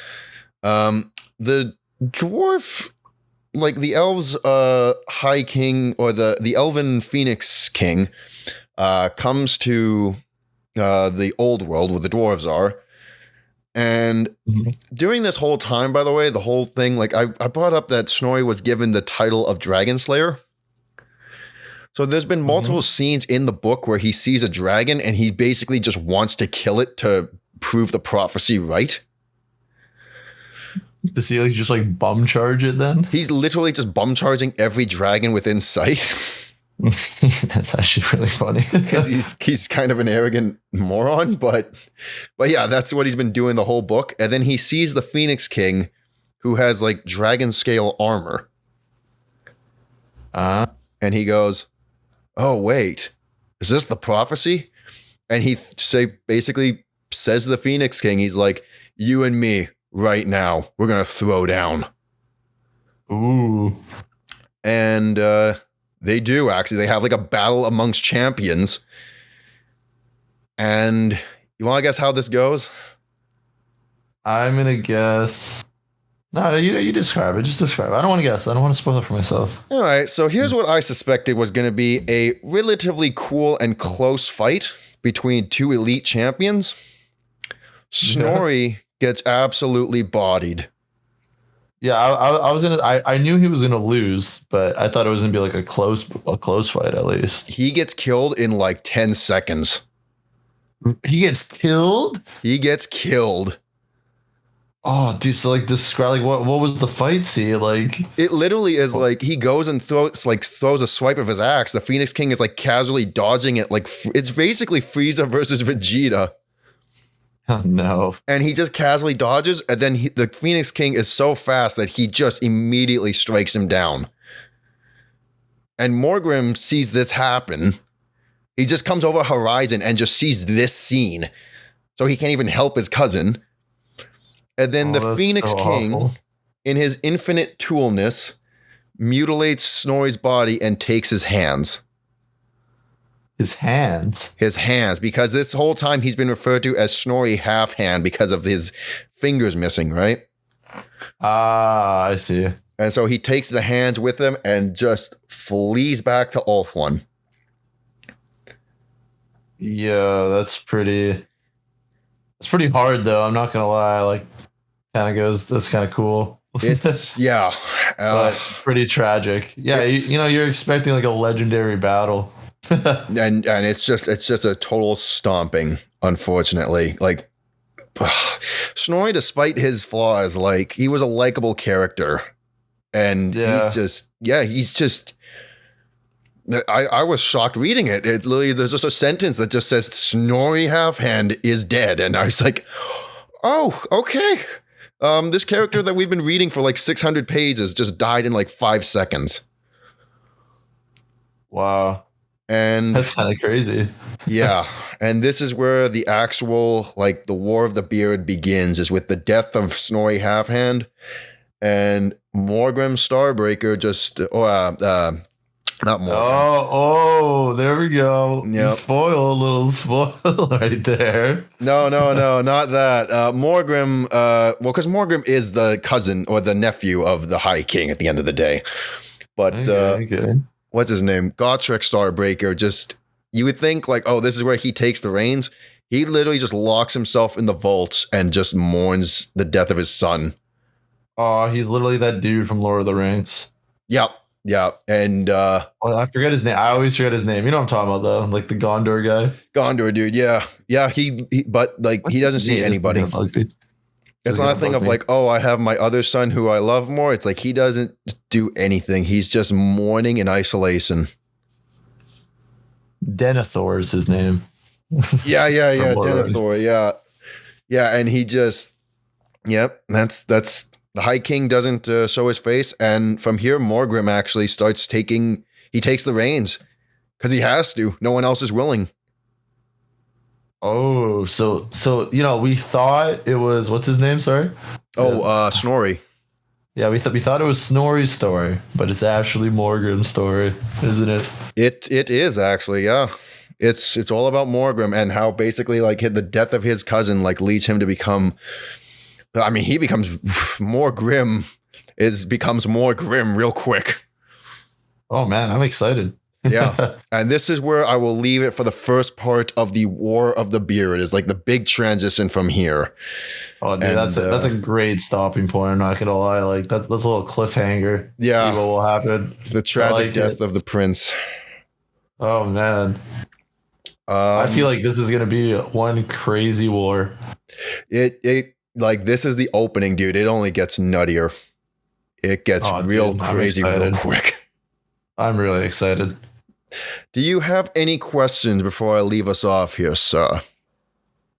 the dwarf, the elves High King, or the elven Phoenix King, comes to the old world where the dwarves are. And during this whole time, by the way, the whole thing, I brought up that Snorri was given the title of Dragon Slayer. So there's been multiple scenes in the book where he sees a dragon and he basically just wants to kill it to prove the prophecy right. Does he like just like bum charge it then? He's literally just bum charging every dragon within sight. That's actually really funny. Because he's kind of an arrogant moron, but yeah, that's what he's been doing the whole book. And then he sees the Phoenix King, who has like dragon scale armor, and he goes, "Oh wait, is this the prophecy?" And he basically says to the Phoenix King, he's like, "You and me right now, we're gonna throw down." Ooh, and they do actually. They have like a battle amongst champions. And you want to guess how this goes? I'm gonna guess. No, you describe it. Just describe it. I don't want to guess. I don't want to spoil it for myself. All right, so here's what I suspected was going to be a relatively cool and close fight between two elite champions. Snorri gets absolutely bodied. Yeah, I was gonna. I knew he was gonna lose, but I thought it was gonna be like a close fight at least. He gets killed in like 10 seconds. He gets killed? He gets killed. Oh, dude, so like describe like what was the fight scene like? It literally is like he goes and throws a swipe of his axe. The Phoenix King is like casually dodging it, like it's basically Frieza versus Vegeta. Oh no! And he just casually dodges, and then the Phoenix King is so fast that he just immediately strikes him down. And Morgrim sees this happen. He just comes over horizon and just sees this scene, so he can't even help his cousin. And then the Phoenix King, awful, in his infinite toolness, mutilates Snorri's body and takes his hands. His hands? His hands, because this whole time he's been referred to as Snorri Half-Hand because of his fingers missing, right? Ah, I see. And so he takes the hands with him and just flees back to Ulthuan. Yeah, that's pretty hard though. I'm not gonna lie. Like, kind of goes. That's kind of cool. It's but pretty tragic. Yeah, you're expecting like a legendary battle, and it's just a total stomping. Unfortunately, like Snorri, despite his flaws, like he was a likable character, and he's just. I was shocked reading it. It literally, there's just a sentence that just says Snorri Half-Hand is dead. And I was like, oh, okay. This character that we've been reading for like 600 pages just died in like 5 seconds. Wow. And that's kind of crazy. Yeah. And this is where the actual, like the War of the Beard begins, is with the death of Snorri Half-Hand and Morgrim Starbreaker not more. Oh, there we go. Yep. Little spoil right there. No, not that. Morgrim, because Morgrim is the cousin or the nephew of the High King at the end of the day. But okay. What's his name? Gotrek Starbreaker, just, you would think like, oh, this is where he takes the reins. He literally just locks himself in the vaults and just mourns the death of his son. Oh, he's literally that dude from Lord of the Rings. Yep. Yeah, and I forget his name. I always forget his name. You know what I'm talking about, though, like the Gondor guy. Gondor dude, yeah. But like he doesn't see anybody. It's not a thing of like, oh, I have my other son who I love more. It's like he doesn't do anything. He's just mourning in isolation. Denethor is his name. Yeah, Denethor, yeah, and he just, that's. The High King doesn't show his face, and from here, Morgrim actually he takes the reins, because he has to. No one else is willing. Oh, so we thought it was, what's his name, sorry? Snorri. Yeah, we thought it was Snorri's story, but it's actually Morgrim's story, isn't it? It is actually, yeah. It's all about Morgrim and how basically like the death of his cousin like leads him to become... I mean, he becomes more grim real quick. Oh man, I'm excited. Yeah. And this is where I will leave it for the first part of the War of the Beard. It's like the big transition from here. Oh, dude, that's a great stopping point. I'm not gonna lie. Like that's a little cliffhanger. Yeah. See what will happen. The tragic death of the prince. Oh man. I feel like this is gonna be one crazy war. like this is the opening, dude. It only gets nuttier. It gets real dude, I'm crazy real excited. quick. I'm really excited. Do you have any questions before I leave us off here, sir?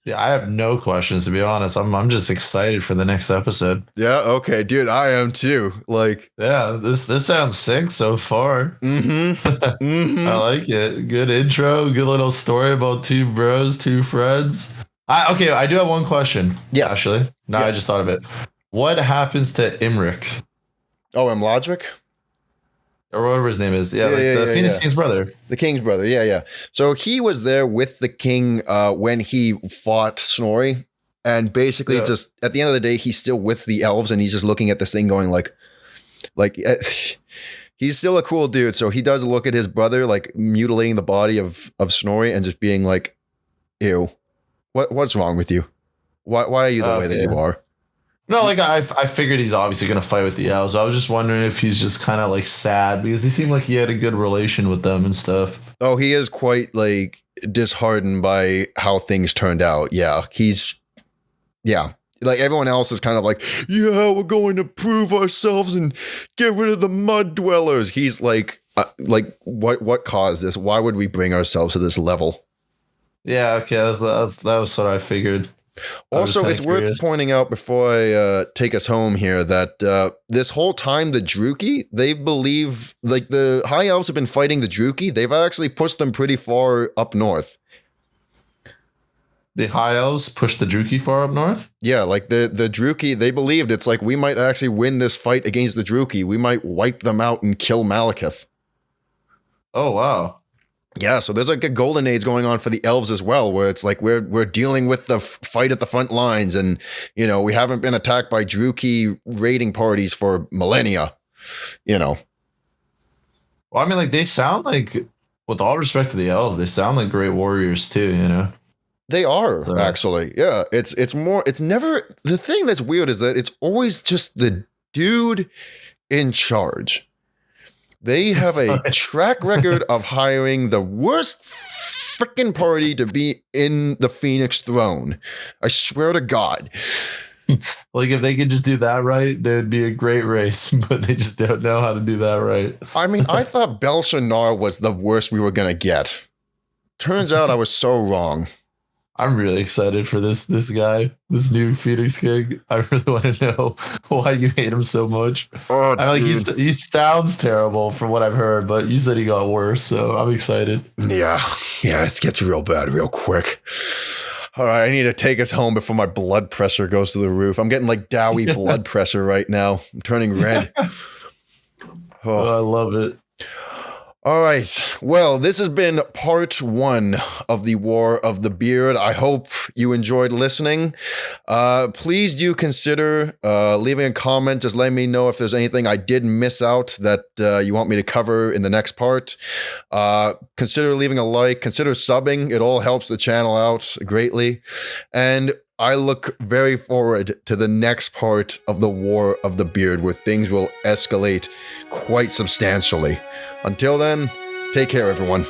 Yeah, I have no questions to be honest. I'm just excited for the next episode. Yeah, okay, dude, I am too. Like, Yeah, this sounds sick so far. I like it. Good intro. Good little story about two bros, two friends. Okay, I do have one question. Yes. Actually, no, Yes. I just thought of it. What happens to Imric Oh, I'm Logic? or whatever his name is? Yeah, like the Phoenix King's brother. The king's brother, yeah. So he was there with the king when he fought Snorri. And basically just at the end of the day, he's still with the elves and he's just looking at this thing going like he's still a cool dude. So he does look at his brother like mutilating the body of Snorri and just being like, ew, what's wrong with you? Why are you the way that you are? No, like I figured he's obviously gonna fight with the elves. I was just wondering if he's just kind of like sad because he seemed like he had a good relation with them and stuff. Oh, he is quite like disheartened by how things turned out. Yeah, like everyone else is kind of like, yeah, we're going to prove ourselves and get rid of the mud dwellers. He's like what caused this? Why would we bring ourselves to this level? Yeah, okay, that was what I figured. Also, it's worth pointing out before I take us home here that this whole time the Druki, they believe, like the High Elves have been fighting the Druki. They've actually pushed them pretty far up north. The High Elves pushed the Druki far up north? Yeah, like the Druki, they believed it's like we might actually win this fight against the Druki. We might wipe them out and kill Malekith. Oh, wow. Yeah, so there's like a golden age going on for the elves as well, where it's like we're dealing with the fight at the front lines, and you know we haven't been attacked by Druki raiding parties for millennia. You know, well, I mean, like they sound like, with all respect to the elves, they sound like great warriors too. You know, they are actually. Yeah, it's more. It's never the thing that's weird is that it's always just the dude in charge. They have a track record of hiring the worst freaking party to be in the Phoenix throne. I swear to God. Like if they could just do that right, there'd be a great race, but they just don't know how to do that right. I mean, I thought Belshazzar was the worst we were going to get. Turns out I was so wrong. I'm really excited for this guy, this new Phoenix King. I really want to know why you hate him so much. Oh, I mean, like he sounds terrible from what I've heard, but you said he got worse, so I'm excited. Yeah, it gets real bad real quick. All right, I need to take us home before my blood pressure goes to the roof. I'm getting like Dowie blood pressure right now. I'm turning red. Oh, I love it. All right. Well, this has been part 1 of the War of the Beard. I hope you enjoyed listening. Please do consider leaving a comment. Just let me know if there's anything I did miss out that you want me to cover in the next part. Consider leaving a like. Consider subbing. It all helps the channel out greatly. And I look very forward to the next part of the War of the Beard, where things will escalate quite substantially. Until then, take care, everyone.